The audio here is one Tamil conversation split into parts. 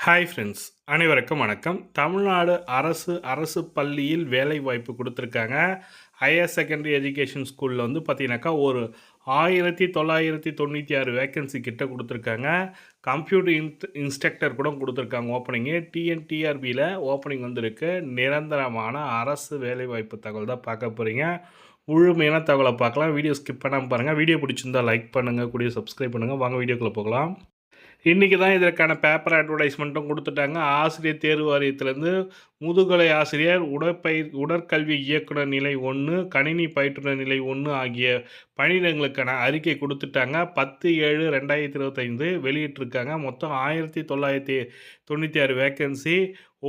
ஹாய் ஃப்ரெண்ட்ஸ், அனைவருக்கும் வணக்கம். தமிழ்நாடு அரசு பள்ளியில் வேலைவாய்ப்பு கொடுத்துருக்காங்க. ஹையர் செகண்டரி எஜுகேஷன் ஸ்கூலில் வந்து பார்த்தீங்கன்னாக்கா, ஒரு 1996 வேக்கன்சி கிட்ட கொடுத்துருக்காங்க. கம்ப்யூட்டர் இன்ஸ்ட்ரக்டர் கூட கொடுத்துருக்காங்க ஓப்பனிங்கு. டிஎன்டிஆர்பியில் ஓப்பனிங் வந்திருக்கு. நிரந்தரமான அரசு வேலைவாய்ப்பு தகவல் தான் பார்க்க போகிறீங்க. முழுமையான தகவலை பார்க்கலாம். வீடியோ ஸ்கிப் பண்ணாமல் பாருங்கள். வீடியோ பிடிச்சிருந்தா லைக் பண்ணுங்கள், கூடிய சப்ஸ்கிரைப் பண்ணுங்கள். வாங்க வீடியோக்குள்ளே போகலாம். இன்றைக்கி தான் இதற்கான பேப்பர் அட்வர்டைஸ்மெண்ட்டும் கொடுத்துட்டாங்க. ஆசிரியர் தேர்வு வாரியத்திலேருந்து முதுகலை ஆசிரியர், உடற்கல்வி இயக்குனர் நிலை 1, கணினி பயிற்றுனர் நிலை 1 ஆகிய பணியிடங்களுக்கான அறிக்கை கொடுத்துட்டாங்க. 10/7/2025 வெளியிட்டிருக்காங்க. மொத்தம் 1996 வேக்கன்சி.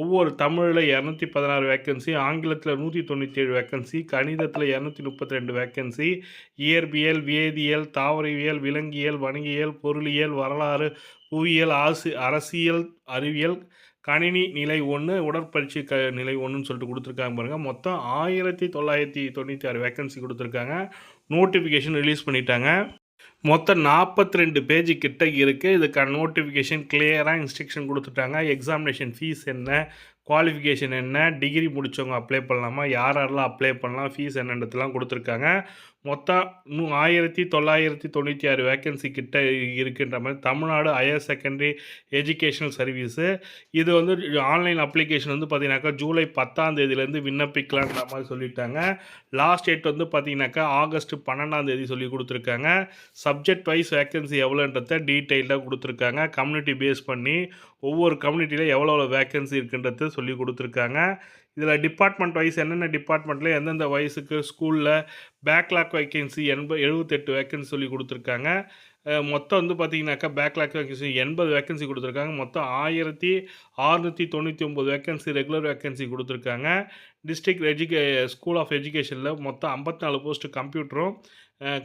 ஒவ்வொரு தமிழில் 216 வேக்கன்சி, ஆங்கிலத்தில் 197 வேக்கன்சி, கணிதத்தில் 232 வேக்கன்சி, இயற்பியல், வேதியியல், தாவரவியல், விலங்கியல், வணிகியல், பொருளியல், வரலாறு, புவியியல், அரசியல் அறிவியல், கணினி நிலை 1, உடற்பயிற்சி நிலை 1ன்னு சொல்லிட்டு கொடுத்துருக்காங்க பாருங்கள். மொத்தம் 1996 வேக்கன்சி கொடுத்துருக்காங்க. நோட்டிஃபிகேஷன் ரிலீஸ் பண்ணிட்டாங்க. மொத்தம் 42 பேஜ் கிட்ட இருக்குது. இதுக்கான நோட்டிஃபிகேஷன் கிளியராக இன்ஸ்ட்ரக்ஷன் கொடுத்துட்டாங்க. எக்ஸாமினேஷன் ஃபீஸ் என்ன, குவாலிஃபிகேஷன் என்ன, டிகிரி முடித்தவங்க அப்ளை பண்ணலாமா, யாரெல்லாம் அப்ளை பண்ணலாம், ஃபீஸ் என்னன்றதுலாம் கொடுத்துருக்காங்க. மொத்தம் 1996 வேக்கன்சி கிட்ட இருக்குன்ற மாதிரி Tamil Nadu higher secondary educational service. இது வந்து ஆன்லைன் அப்ளிகேஷன் வந்து பார்த்தீங்கன்னாக்கா ஜூலை 10 விண்ணப்பிக்கலான்ற மாதிரி சொல்லிட்டாங்க. லாஸ்ட் டேட் வந்து பார்த்தீங்கன்னாக்கா ஆகஸ்ட் 12 சொல்லி கொடுத்துருக்காங்க. சப்ஜெக்ட் வைஸ் வேக்கன்சி எவ்வளோன்றத டீட்டெயில்டாக கொடுத்துருக்காங்க. கம்யூனிட்டி பேஸ் பண்ணி ஒவ்வொரு கம்யூனிட்டியில் எவ்வளோ வேக்கன்சி இருக்குன்றத சொல்லி கொடுத்துருக்காங்க. இதில் டிபார்ட்மெண்ட் வைஸ் என்னென்ன டிபார்ட்மெண்ட்டில் எந்தெந்த வயசுக்கு ஸ்கூலில் பேக்லாக் வேக்கன்சி 78 வேக்கன்சி சொல்லி கொடுத்துருக்காங்க. மொத்தம் வந்து பார்த்தீங்கன்னாக்கா பேக்லாக் வேக்கன்சி 80 வேக்கன்சி கொடுத்துருக்காங்க. மொத்தம் 1699 வேக்கன்சி ரெகுலர் வேக்கன்சி கொடுத்துருக்காங்க. டிஸ்ட்ரிக்ட் ஸ்கூல் ஆஃப் எஜுகேஷனில் மொத்தம் 54 போஸ்ட்டு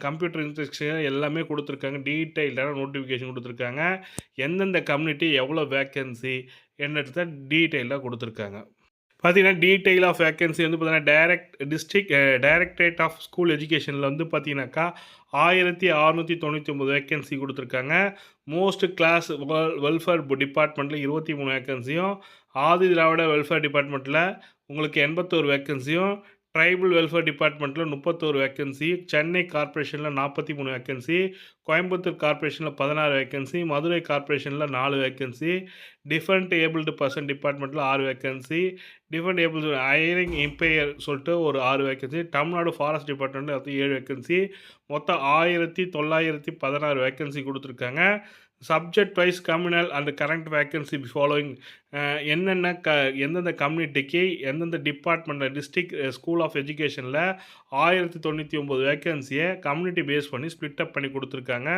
கம்ப்யூட்டர் இன்ஸ்ட்ரக்ஷன் எல்லாமே கொடுத்துருக்காங்க. டீட்டெயில்டான நோட்டிஃபிகேஷன் கொடுத்துருக்காங்க. எந்தெந்த கம்யூனிட்டி எவ்வளோ வேக்கன்சி என்னன்றத டீட்டெயிலாக கொடுத்துருக்காங்க. பார்த்தீங்கன்னா டீட்டெயில் ஆஃப் வேக்கன்சி வந்து பார்த்தீங்கன்னா டைரக்டரேட் ஆஃப் ஸ்கூல் எஜுகேஷனில் வந்து பார்த்தீங்கன்னாக்கா 1699 வேக்கன்சி கொடுத்துருக்காங்க. மோஸ்ட் கிளாஸ் வெல்ஃபேர் டிபார்ட்மெண்ட்டில் 23 வேக்கன்சியும், ஆதி திராவிட வெல்ஃபேர் டிபார்ட்மெண்ட்டில் உங்களுக்கு 81 வேக்கன்சியும், ட்ரைபல் வெல்ஃபேர் டிபார்ட்மெண்ட்டில் 31 வேக்கன்சி, சென்னை கார்ப்பரேஷனில் 43 வேக்கன்சி, கோயம்புத்தூர் கார்ப்பரேஷனில் 16 வேக்கன்சி, மதுரை கார்ப்பரேஷனில் 4 வேக்கன்சி, டிஃபரெண்ட் ஏபிள்டு பர்சன் டிபார்ட்மெண்ட்டில் 6 vacancy, different able hearing impair சொல்லிட்டு ஒரு 6 வேக்கன்சி, தமிழ்நாடு ஃபாரஸ்ட் டிபார்ட்மெண்ட் அது 7 வேக்கன்சி, மொத்தம் 1916 வேக்கன்சி கொடுத்துருக்காங்க. Subject wise communal and current vacancy following எந்தெந்த கம்யூனிட்டிக்கு எந்தெந்த டிபார்ட்மெண்ட்டில் டிஸ்ட்ரிக்ட் ஸ்கூல் ஆஃப் எஜுகேஷனில் 1099 வேக்கன்சியை கம்யூனிட்டி பேஸ் பண்ணி ஸ்ப்ளிட் அப் பண்ணி கொடுத்துருக்காங்க.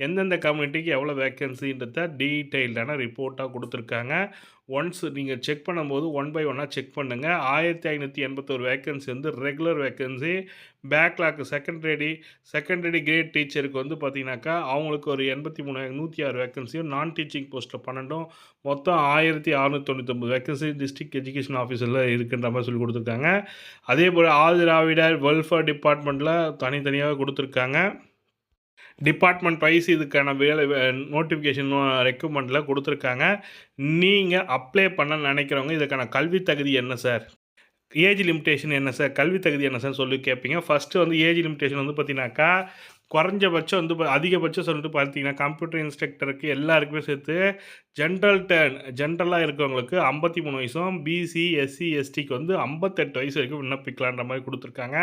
எந்தெந்த கம்யூனிட்டிக்கு எவ்வளோ வேக்கன்சின்றத டீட்டெயில்டான ரிப்போர்ட்டாக கொடுத்துருக்காங்க. ஒன்ஸ் நீங்கள் செக் பண்ணும்போது ஒன் பை ஒன்னாக செக் பண்ணுங்கள். 1581 வேக்கன்சி வந்து regular vacancy. Backlog secondary great டீச்சருக்கு வந்து பார்த்தீங்கன்னாக்கா அவங்களுக்கு ஒரு 106 வேக்கன்சியும், நான் டீச்சிங் போஸ்ட்டில் 12, மொத்தம் 1699 வேக்கன்சி டிஸ்ட்ரிக்ட் எஜுகேஷன் ஆஃபீஸரில் இருக்குன்ற மாதிரி சொல்லி கொடுத்துருக்காங்க. அதே போல் ஆதி திராவிட வெல்ஃபேர் டிபார்ட்மெண்ட்டில் தனித்தனியாக கொடுத்துருக்காங்க. டிபார்ட்மெண்ட் வைஸ் இதுக்கான நோட்டிஃபிகேஷன் ரெக்யூப்மெண்ட்டில் கொடுத்துருக்காங்க. நீங்கள் அப்ளை பண்ண நினைக்கிறவங்க இதுக்கான கல்வி தகுதி என்ன சார், ஏஜ் லிமிட்டேஷன் என்ன சார், கல்வி தகுதி என்ன சார் சொல்லி கேட்பீங்க. ஃபஸ்ட்டு வந்து ஏஜ் லிமிட்டேஷன் வந்து பார்த்தீங்கன்னாக்கா குறைஞ்சபட்சம் வந்து அதிகபட்சம் சொல்லிட்டு பார்த்தீங்கன்னா கம்ப்யூட்டர் இன்ஸ்ட்ரக்டருக்கு எல்லாருக்குமே சேர்த்து ஜென்ரலாக இருக்கவங்களுக்கு 53 வயசும், பிசி எஸ்சி எஸ்டிக்கு வந்து 58 வயசு வரைக்கும் விண்ணப்பிக்கலான்ற மாதிரி கொடுத்துருக்காங்க.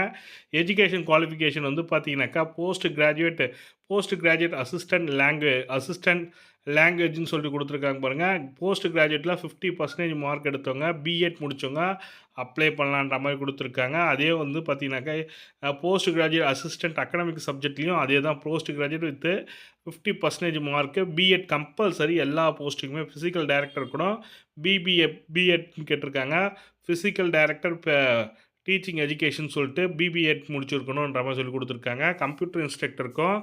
எஜுகேஷன் குவாலிஃபிகேஷன் வந்து பார்த்தீங்கன்னாக்கா போஸ்ட் கிராஜுவேட் அசிஸ்டன்ட் லாங்குவேஜ்னு சொல்லிட்டு கொடுத்துருக்காங்க பாருங்கள். போஸ்ட் கிராஜுவேட்டில் 50% மார்க் எடுத்தவங்க, பிஎட் முடித்தவங்க அப்ளை பண்ணலான்ற மாதிரி கொடுத்துருக்காங்க. அதே வந்து பார்த்தீங்கன்னாக்கா போஸ்ட் கிராஜுவேட் அசிஸ்டன்ட் அகடமிக் சப்ஜெக்ட்லேயும் அதே தான், post graduate with 50% mark, B Ed compulsory எல்லா போஸ்ட்டுக்குமே. ஃபிசிக்கல் டைரக்டர் கூட பிஎட்னு கேட்டிருக்காங்க. ஃபிசிக்கல் டைரக்டர் டீச்சிங் எஜுகேஷன் சொல்லிட்டு பிபிஎட் முடிச்சிருக்கணுன்ற மாதிரி சொல்லி கொடுத்துருக்காங்க. கம்ப்யூட்டர் இன்ஸ்ட்ரக்டருக்கும்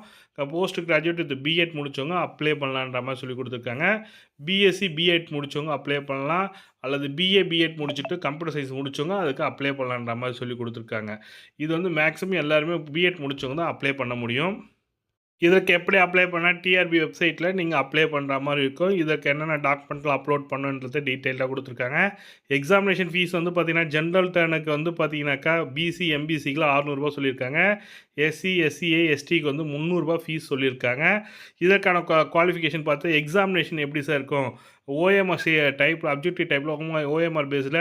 போஸ்ட் கிராஜுவேட் வித் பிஎட் முடித்தவங்க அப்ளை பண்ணலான்ற மாதிரி சொல்லி கொடுத்துருக்காங்க. பிஎஸ்சி பிஎட் முடித்தவங்க அப்ளை பண்ணலாம், அல்லது பிஎட் முடிச்சுட்டு கம்ப்யூட்டர் சயின்ஸ் முடித்தவங்க அதுக்கு அப்ளை பண்ணலான்ற மாதிரி சொல்லி கொடுத்துருக்காங்க. இது வந்து மேக்ஸிமம் எல்லாருமே பிஎட் முடித்தவங்க தான் அப்ளை பண்ண முடியும். இதற்கு எப்படி அப்ளை பண்ண டிஆர்பி வெப்சைட்ல நீங்க அப்ளை பண்ற மாரி இருக்கும். இதற்கு என்னென்ன டாக்குமெண்ட்லாம் அப்லோட் பண்ணணுன்றத டீட்டெயில்டா குடுத்துருக்காங்க. எக்ஸாமினேஷன் ஃபீஸ் வந்து பார்த்தீங்கன்னா, ஜெனரல் டர்னுக்கு வந்து பார்த்தீங்கன்னாக்கா, பிசி, எம்பிசிக்குலாம் ரூ. 600 சொல்லியிருக்காங்க. எஸ்சி, எஸ்சிஏ, எஸ்டிக்கு வந்து ரூ. 300 ஃபீஸ் சொல்லியிருக்காங்க. இதற்கான குவாலிஃபிகேஷன் பார்த்து எக்ஸாமினேஷன் எப்படி சார் இருக்கும்? ஓஎம்ஆர் டைப் அப்ஜெக்டிவ் டைப்ல ஓஎம்ஆர் பேஸ்ல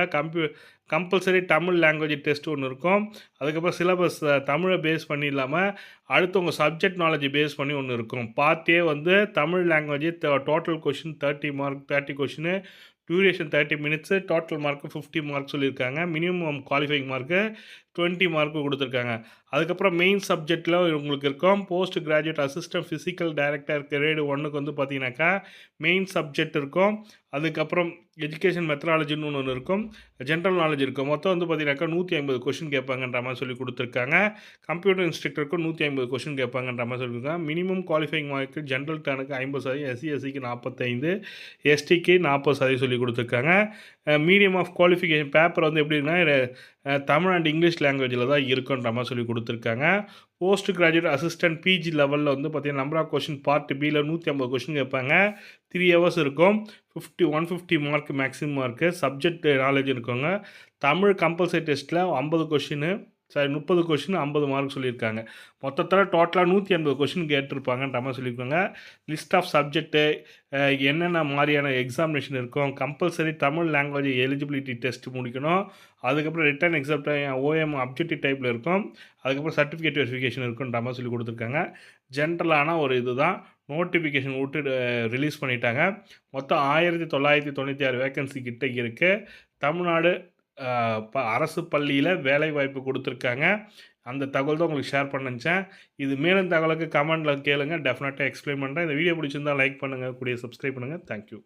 கம்பல்சரி தமிழ் லாங்குவேஜ் டெஸ்ட் ஒண்ணு இருக்கும். அதுக்கப்புறம் சிலபஸ் தமிழை பேஸ் பண்ணி இல்லாம, அடுத்து உங்க சப்ஜெக்ட் நாலேட்ஜ் பேஸ் பண்ணி ஒண்ணு இருக்கும். பார்ட் ஏ வந்து Tamil language total question 30 mark 30 question, duration 30 minutes, total mark 50 mark சொல்லியிருக்காங்க. மினிமம் குவாலிஃபையிங் மார்க் 20 மார்க் குடுத்துருக்காங்க. அதுக்கப்புறம் மெயின் சப்ஜெக்ட்ல உங்களுக்கு இருக்கும். Post graduate assistant physical director great 1க்கு வந்து பார்த்தீங்கன்னாக்கா, மெயின் சப்ஜெக்ட் இருக்கும். அதுக்கப்புறம் எஜுகேஷன் மெத்தடாலஜின்னு ஒண்ணு இருக்கும். ஜெனரல் நாலேட்ஜ் இருக்கும். மொத்தம் வந்து பார்த்தீங்கன்னாக்கா 150 கொஸ்டின் கேட்பாங்கன்ற மாரி சொல்லிக் குடுத்துருக்காங்க. கம்ப்யூட்டர் இன்ஸ்ட்ரக்டருக்கும் 150 கொஸ்டின் கேட்பாங்கன்ற மாரி சொல்லியிருக்காங்க. மினிமம் குவாலிஃபையிங் மார்க் ஜெனரல் டர்னுக்கு 50%, எஸ்சி, எஸ்சிக்கு 45, எஸ்டிக்கு 40% சொல்லிக் குடுத்துருக்காங்க. மீடியம் ஆஃப் குவாலிஃபிகேஷன் பேப்பர் வந்து எப்படி இருக்குன்னா, தமிழ் அண்ட் இங்கிலீஷ் லாங்குவேஜில தான் இருக்குன்ற மாரி சொல்லிக் குடுத்துருக்காங்க. போஸ்ட் கிராஜுவேட் அசிஸ்டன்ட் பிஜி லெவலில் வந்து பார்த்தீங்கன்னா, நம்பர் ஆஃப் கொஸ்டின் பார்ட் பில 150 கொஸ்டின் கேட்பாங்க. 3 ஹவர்ஸ் இருக்கும். 150 mark maximum mark. Subject knowledge இருக்குங்க. தமிழ் கம்பல்சரி டெஸ்ட்டில் 50 கொஸ்டினு 30 கொஸ்டின் 50 மார்க் சொல்லியிருக்காங்க. மொத்தத்தில் டோட்டலா 180 கொஸ்டின் கேட்டிருப்பாங்கன்ற மாரி சொல்லியிருக்காங்க. லிஸ்ட் ஆஃப் சப்ஜெக்ட்டு என்னென்ன மாரியான எக்ஸாமினேஷன் இருக்கும். Compulsory Tamil language eligibility test முடிக்கணும். அதுக்கப்புறம் ரிட்டன் எக்ஸாம் ஓஎம் அப்ஜெக்டிவ் டைப்ல இருக்கும். அதுக்கப்புறம் சர்டிஃபிகேட் வெரிஃபிகேஷன் இருக்குன்ற மாரி சொல்லிக் குடுத்துருக்காங்க. ஜென்ரலான ஒரு இதுதான். நோட்டிஃபிகேஷன் ரிலீஸ் பண்ணிட்டாங்க. மொத்தம் 1996 வேக்கன்சி கிட்ட இருக்கு. தமிழ்நாடு அரசு பள்ளியில வேலைவாய்ப்பு குடுத்துருக்காங்க. அந்த தகவல் தான் உங்களுக்கு ஷேர் பண்ண நெனச்சேன். இது மேலும் தகவலுக்கு கமெண்ட்ல கேளுங்க. டெஃபினட்டா எக்ஸ்பிளைன் பண்றேன். இந்த வீடியோ பிடிச்சிருந்தா லைக் பண்ணுங்க. கூடயே சப்ஸ்கிரைப் பண்ணுங்க. Thank you.